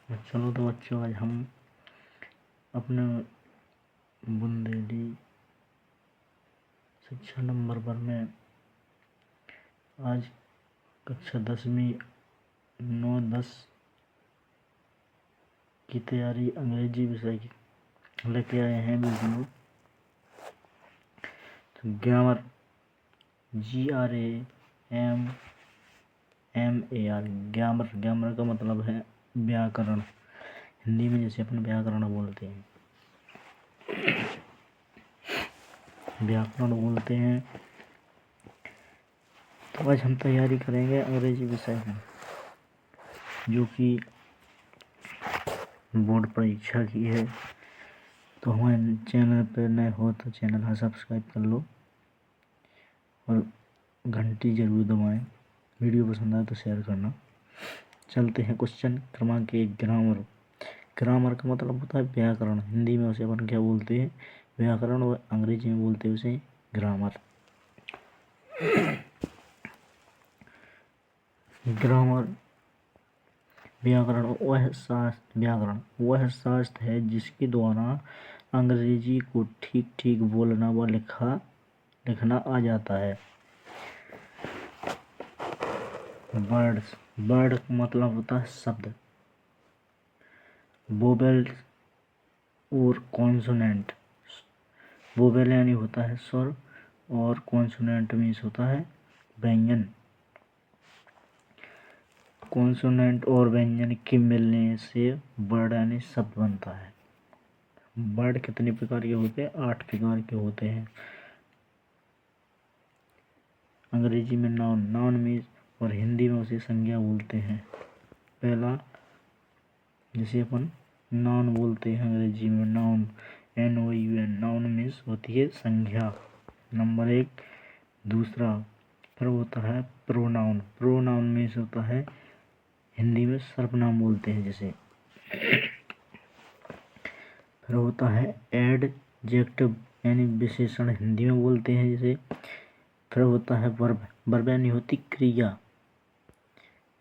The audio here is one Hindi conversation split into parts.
चलो तो बच्चों, आज हम अपने बुंदेली शिक्षा नंबर 1 में आज कक्षा 10वीं 9-10 की तैयारी अंग्रेजी विषय की लेके आए हैं वीडियो। तो ग्रामर GRAMMAR ग्रामर का मतलब है व्याकरण। हिंदी में जैसे अपन व्याकरण बोलते हैं, तो आज हम तैयारी करेंगे अंग्रेजी विषय में, जो कि बोर्ड परीक्षा की है। तो हमारे चैनल पर नए हो तो चैनल को सब्सक्राइब कर लो और घंटी जरूर दबाएं। वीडियो पसंद आए तो शेयर करना। चलते हैं क्वेश्चन क्रमांक 1। ग्रामर का मतलब होता है व्याकरण। हिंदी में उसे अपन क्या बोलते हैं? व्याकरण। और अंग्रेजी में बोलते हैं उसे ग्रामर। ग्रामर व्याकरण वह शास्त्र है जिसके द्वारा अंग्रेजी को ठीक ठीक बोलना व लिखना आ जाता है। वर्ड का मतलब होता है शब्द। वोवेल्स और कॉन्सोनेंट। वोवेल यानी होता है स्वर और कॉन्सोनेंट मीन्स होता है व्यंजन। कॉन्सोनेंट और व्यंजन के मिलने से वर्ड यानी शब्द बनता है। वर्ड कितने प्रकार के होते हैं? 8 प्रकार के होते हैं। अंग्रेजी में नाउन मीन्स और हिंदी में उसे संज्ञा बोलते हैं। पहला, जिसे अपन नाउन बोलते हैं अंग्रेजी में नाउन, NOUN। नाउन मीन्स होती है संज्ञा, नंबर 1। दूसरा फिर होता है प्रोनाउन। प्रोनाउन मीन्स होता है हिंदी में सर्वनाम बोलते हैं जिसे। फिर होता है एडजेक्टिव यानी विशेषण, हिंदी में बोलते हैं जिसे। फिर होता है वर्ब यानी होती क्रिया।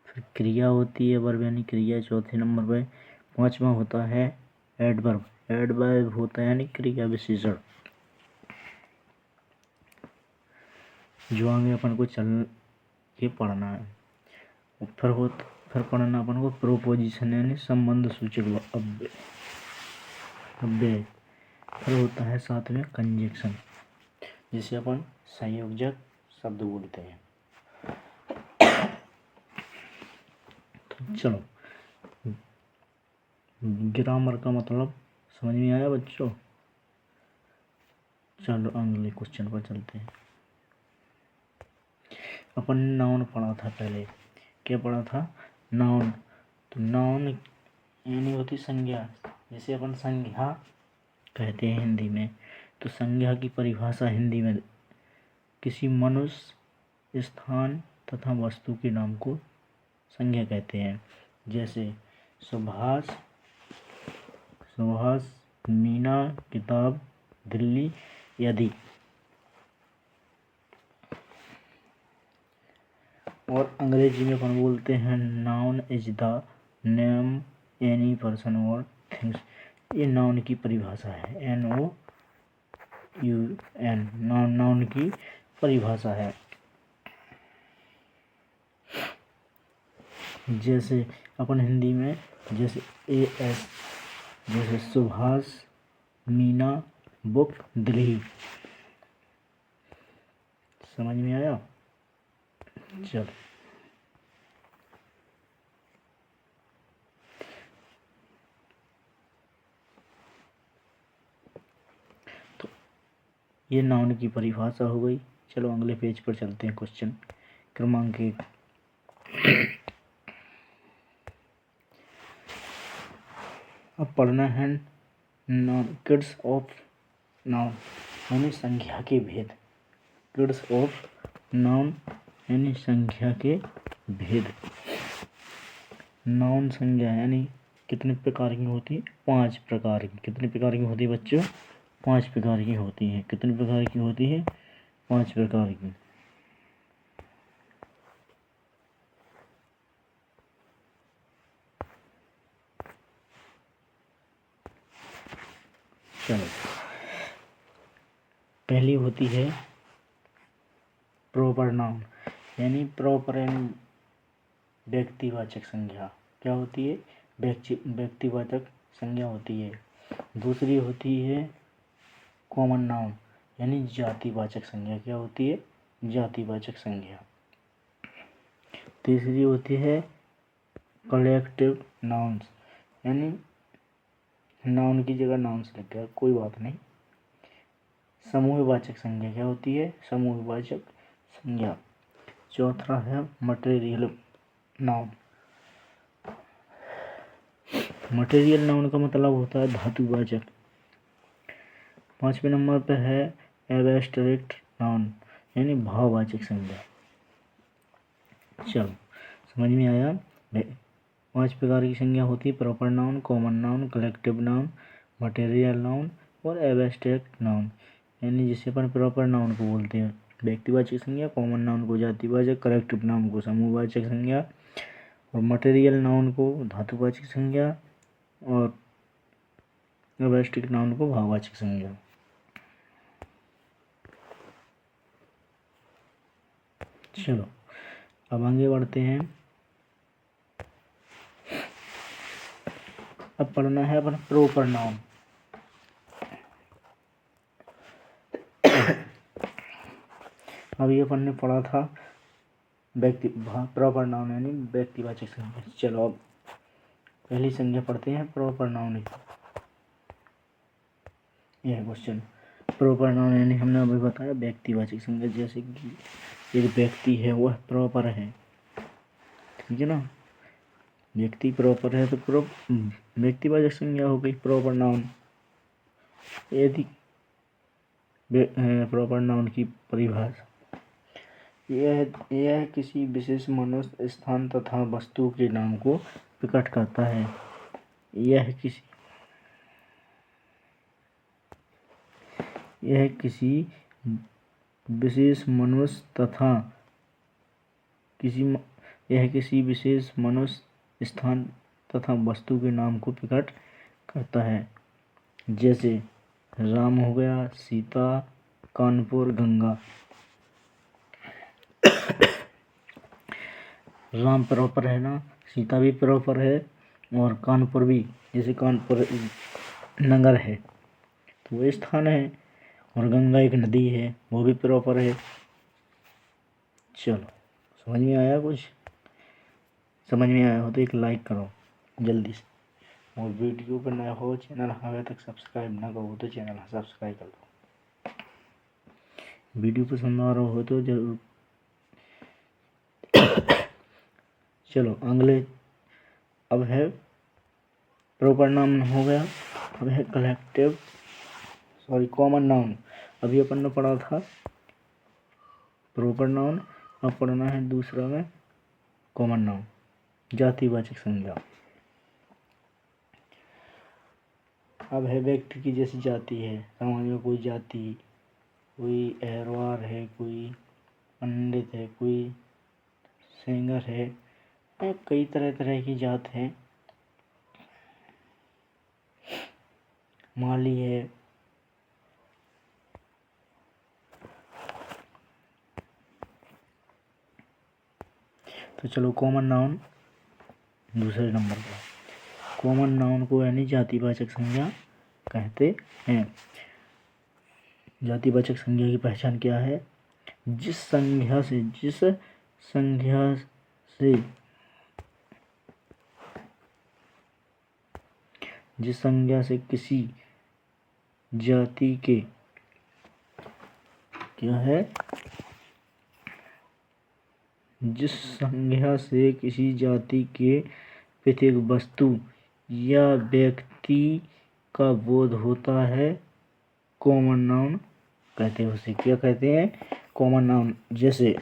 फिर क्रिया होती है वर्ब यानी क्रिया, चौथे नंबर पे। 5वां होता है एडवर्ब। एडवर्ब होता है यानी क्रिया विशेषण, जो आगे अपन को चल के पढ़ना है। फिर पढ़ना अपन को प्रोपोजिशन यानी संबंध सूचक अव्यय। फिर होता है साथ में कंजक्शन, जिसे अपन संयोजक शब्द बोलते हैं। तो चलो, ग्रामर का मतलब समझ में आया बच्चों? चलो अगले क्वेश्चन पर चलते हैं। अपन ने नाउन पढ़ा था पहले। क्या पढ़ा था? नाउन। तो नाउन यानी होती संज्ञा, जिसे अपन संज्ञा कहते हैं हिंदी में। तो संज्ञा की परिभाषा हिंदी में किसी मनुष्य, स्थान तथा वस्तु के नाम को संज्ञा कहते हैं। जैसे सुभाष, मीना, किताब, दिल्ली आदि। और अंग्रेजी में अपन बोलते हैं noun is the name any person और थिंग्स। ये नाउन की परिभाषा है, NOUN। नाउन की परिभाषा है। जैसे अपन हिंदी में जैसे AS, जैसे सुभाष, मीना, बुक, दिल्ली। समझ में आया? चलो, तो ये नाउन की परिभाषा हो गई। चलो अगले पेज पर चलते हैं। क्वेश्चन क्रमांक 1। अब पढ़ना है किड्स ऑफ नाउन यानी संख्या के भेद। किड्स ऑफ नाउन यानी संख्या के भेद। नाउन संज्ञा यानी कितने प्रकार की होती है? 5 प्रकार की। कितने प्रकार की होती है बच्चों? 5 प्रकार की होती है। कितने प्रकार की होती है? 5 प्रकार की। चलो, पहली होती है प्रॉपर नाउन, यानी प्रॉपर यानी व्यक्तिवाचक संज्ञा। क्या होती है? व्यक्तिवाचक संज्ञा होती है। दूसरी होती है कॉमन नाउन, यानी जातिवाचक संज्ञा। क्या होती है? जातिवाचक संज्ञा। तीसरी होती है कलेक्टिव नाउन्स, यानी नाउन की जगह नाउन्स लग गया, कोई बात नहीं। समूहवाचक संज्ञा। क्या होती है? समूहवाचक संज्ञा। चौथा है मटेरियल नाउन। मटेरियल नाउन का मतलब होता है धातुवाचक। 5वें नंबर पे है एब्स्ट्रैक्ट नाउन, यानी भाववाचक संज्ञा। चलो, समझ में आया? 5 प्रकार की संज्ञा होती है: proper noun, common noun, collective noun, material noun और एब्स्ट्रैक्ट नाउन। यानी जिसे अपन प्रॉपर नाउन को बोलते हैं व्यक्तिवाचक संज्ञा, कॉमन नाउन को जातिवाचक, कलेक्टिव नाउन को समूहवाचक संज्ञा और मटेरियल नाउन को धातुवाचक संज्ञा और एब्स्ट्रैक्ट नाउन को भाववाचक संज्ञा। चलो, अब आगे बढ़ते हैं। अब पढ़ना है अपन प्रॉपर नाउन। अभी अपन ने पढ़ा था प्रॉपर नाउन यानी व्यक्तिवाचक संज्ञा। चलो, अब पहली संज्ञा पढ़ते हैं प्रॉपर नाउन। यह क्वेश्चन प्रॉपर नाउन यानी हमने अभी बताया व्यक्तिवाचक संज्ञा। जैसे कि एक व्यक्ति है वह प्रॉपर है, ठीक है ना। व्यक्ति प्रॉपर है तो व्यक्तिवाचक संज्ञा हो गई प्रॉपर नाउन। यदि प्रॉपर नाउन की परिभाषा, यह किसी विशेष मनुष्य, स्थान तथा वस्तु के नाम को प्रकट करता है। यह किसी विशेष मनुष्य तथा किसी विशेष मनुष्य, स्थान तथा वस्तु के नाम को प्रकट करता है। जैसे राम हो गया, सीता, कानपुर, गंगा। राम प्रॉपर है ना, सीता भी प्रॉपर है और कानपुर भी, जैसे कानपुर नगर है तो वो स्थान है, और गंगा एक नदी है वो भी प्रॉपर है। चलो, समझ में आया? कुछ समझ में आया हो तो एक लाइक करो जल्दी से, और वीडियो पर नया हो, चैनल अभी तक सब्सक्राइब ना करो तो चैनल सब्सक्राइब कर दो। वीडियो पसंद आ रहा हो तो जरूर। चलो, अगले अब है प्रॉपर नाउन हो गया। अब है कॉमन नाउन। अभी अपन ने पढ़ा था प्रॉपर नाउन, अब पढ़ना है दूसरा में कॉमन नाउन, जातिवाचक संज्ञा। अब है व्यक्ति की जैसी जाति है, समाज में कोई जाति, कोई अहरवार है, कोई पंडित है, कोई सिंगर है, कई तरह तरह की जात है। माली है, तो चलो कॉमन नाउन दूसरे नंबर पर। कॉमन नाउन को यानी जातिवाचक संज्ञा कहते हैं। जातिवाचक संज्ञा की पहचान क्या है? जिस संज्ञा से किसी जाति के क्या है? जिस संज्ञा से किसी जाति के प्रत्येक वस्तु या व्यक्ति का बोध होता है, कॉमन नाउन कहते हैं। उसे क्या कहते हैं? Common noun. जैसे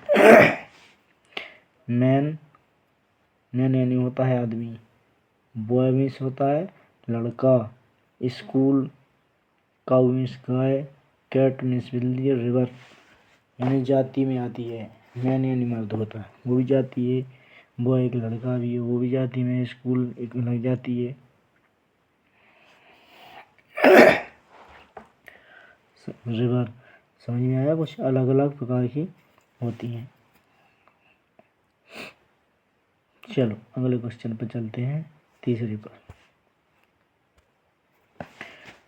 मैन यानी होता है आदमी, बॉय मीन्स होता है लड़का, स्कूल, काऊ मीन्स गाय, कैट मीन्स बिल्ली, रिवर यानी जाति में आती है। मैन यानी मर्द होता है वो भी जाती है, बॉय एक लड़का भी है वो भी जाति में, स्कूल एक लग जाती है। रिवर। समझ में आया? कुछ अलग अलग प्रकार की होती हैं। चलो अगले क्वेश्चन पर चलते हैं, तीसरे पर।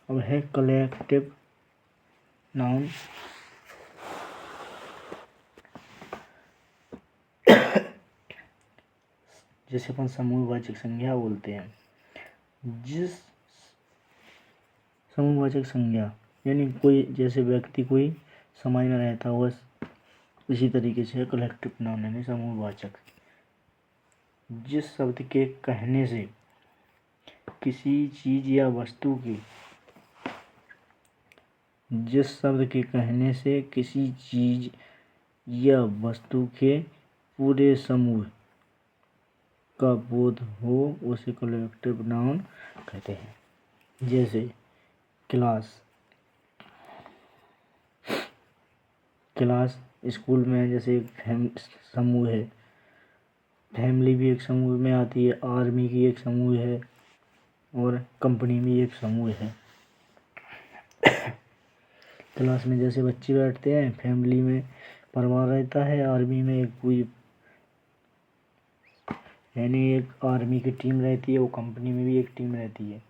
अब है कलेक्टिव नाउन। जैसे अपन समूहवाचक संज्ञा बोलते हैं, जिस समूहवाचक संज्ञा यानी कोई जैसे व्यक्ति कोई समय में रहता हुआ, इसी तरीके से कलेक्टिव नाउन यानी समूहवाचक। जिस शब्द के कहने से किसी चीज या वस्तु की, जिस शब्द के कहने से किसी चीज या वस्तु के पूरे समूह का बोध हो उसे कलेक्टिव नाउन कहते हैं। जैसे क्लास, क्लास स्कूल में जैसे एक समूह है, फैमिली भी एक समूह में आती है, आर्मी की एक समूह है, और कंपनी भी एक समूह है। क्लास में जैसे बच्चे बैठते हैं, फैमिली में परिवार रहता है, आर्मी में एक पूरी यानी एक आर्मी की टीम रहती है, वो कंपनी में भी एक टीम रहती है।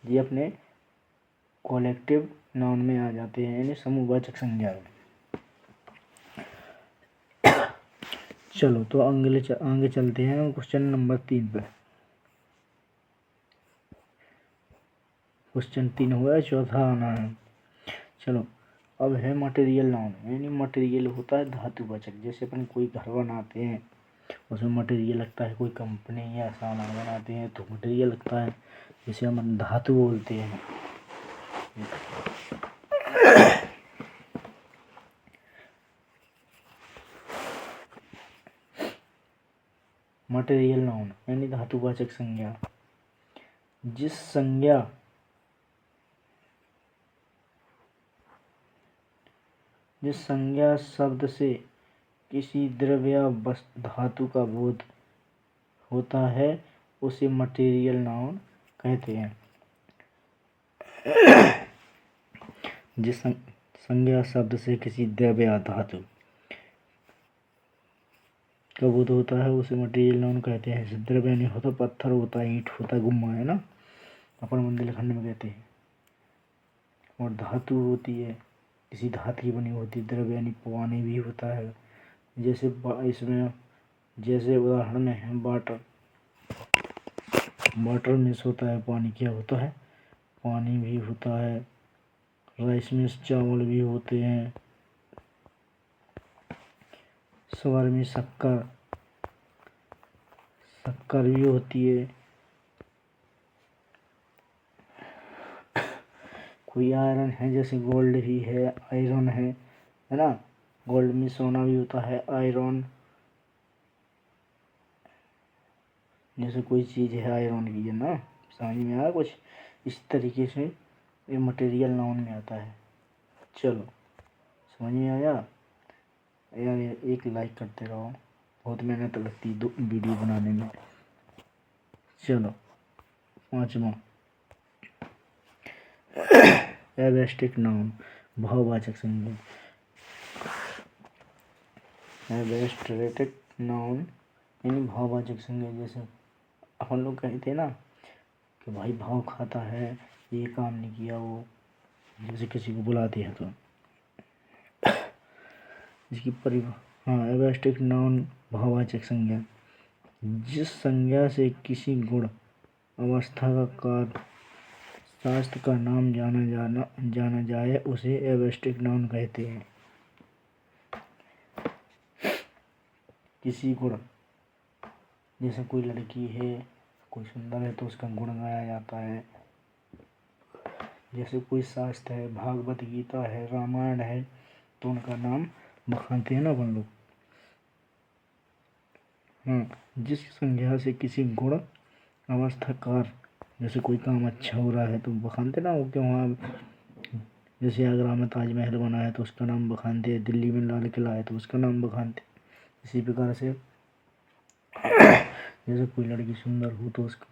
ये अपने कलेक्टिव नाउन में आ जाते हैं, यानी समूहवाचक संज्ञा में। चलो तो आगे चलते हैं क्वेश्चन नंबर 3 पे। क्वेश्चन 3 हुआ, चौथा आना है। चलो अब है मटेरियल नाउन, यानी मटेरियल होता है धातुवाचक। जैसे अपन कोई घर बनाते हैं, उसमें मटेरियल लगता है, कोई कंपनी या सामान बनाते हैं तो मटेरियल लगता है, जिसे हम धातु बोलते हैं। मटेरियल नाउन यानी धातुवाचक संज्ञा, जिस संज्ञा शब्द से किसी द्रव्य या धातु का बोध होता है उसे मटेरियल नाउन कहते हैं। जिस संज्ञा शब्द से किसी द्रव्य या धातु का बोध होता है उसे मटेरियल नाउन कहते हैं। द्रव्य नहीं होता, पत्थर होता है, ईंट होता है, गुम्मा है ना, अपन बुंदेलखंड में कहते हैं। और धातु होती है, किसी धातु की बनी होती है। द्रव्य यानी पानी भी होता है, जैसे इसमें जैसे उदाहरण में है वाटर। वाटर मिस होता है, पानी क्या होता है, पानी भी होता है। राइस में चावल भी होते हैं। स्वर में शक्कर भी होती है। कोई आयरन है, जैसे गोल्ड ही है, आयरन है ना। गोल्ड में सोना भी होता है, आयरन। जैसे कोई चीज़ है आयरन की है ना, समझ में आया कुछ? इस तरीके से ये मटेरियल नाउन में आता है। चलो समझ में आया यार? एक लाइक करते रहो, बहुत मेहनत लगती है वीडियो बनाने में। चलो 5वां, एब्स्ट्रैक्ट नाउन भाववाचक संज्ञा। एब्स्ट्रैक्ट नाउन यानी भाववाचक संज्ञा। जैसे अपन लोग कहते हैं ना कि भाई भाव खाता है, ये काम नहीं किया वो, जैसे किसी को बुलाते हैं तो जिसकी हाँ, एब्स्ट्रैक्ट नाउन भाववाचक संज्ञा, जिस संज्ञा से किसी गुण, अवस्था का कार्य, शास्त्र का नाम जाना जाए उसे एब्स्ट्रैक्ट नाउन कहते हैं। किसी गुण, जैसे कोई लड़की है, कोई सुंदर है तो उसका गुण गाया जाता है। जैसे कोई शास्त्र है, भागवत गीता है, रामायण है, तो उनका नाम बखानते हैं ना अपन लोग। हाँ, जिस संज्ञा से किसी गुण, अवस्था, कार्य, जैसे कोई काम अच्छा हो रहा है तो बखानते ना हो, कि वहाँ जैसे आगरा में ताजमहल बना है तो उसका नाम बखानते हैं, दिल्ली में लाल किला है तो उसका नाम बखानते। इसी प्रकार से जैसे कोई लड़की सुंदर हो तो उसको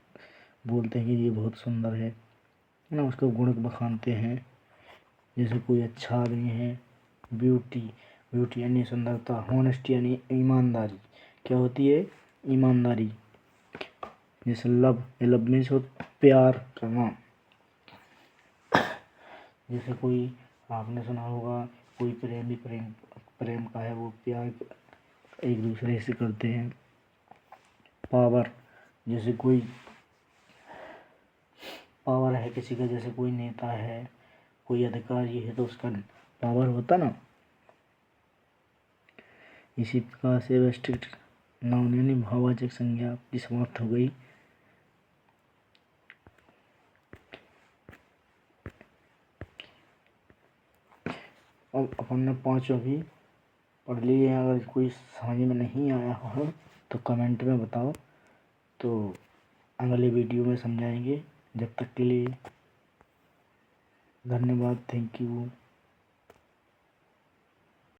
बोलते हैं कि ये बहुत सुंदर है है ना, उसका गुण बखानते हैं। जैसे कोई अच्छा आदमी है, ब्यूटी, ब्यूटी यानी सुंदरता, होनेस्टी यानी ईमानदारी, क्या होती है, ईमानदारी। जैसे लव, लव मीन्स हो प्यार करना। जैसे कोई आपने सुना होगा, कोई प्रेमी प्रेम प्रेम का है, वो प्यार एक दूसरे से करते हैं। पावर, जैसे कोई पावर है किसी का, जैसे कोई नेता है, कोई अधिकारी है, तो उसका पावर होता ना। इसी प्रकार से व्यवस्थित नाउन यानी भाववाचक संज्ञा आपकी समाप्त हो गई। अब अपन ने पांचों भी पढ़ लिए हैं। अगर कोई समझ में नहीं आया हो तो कमेंट में बताओ, तो अगले वीडियो में समझाएंगे। जब तक के लिए धन्यवाद, थैंक यू।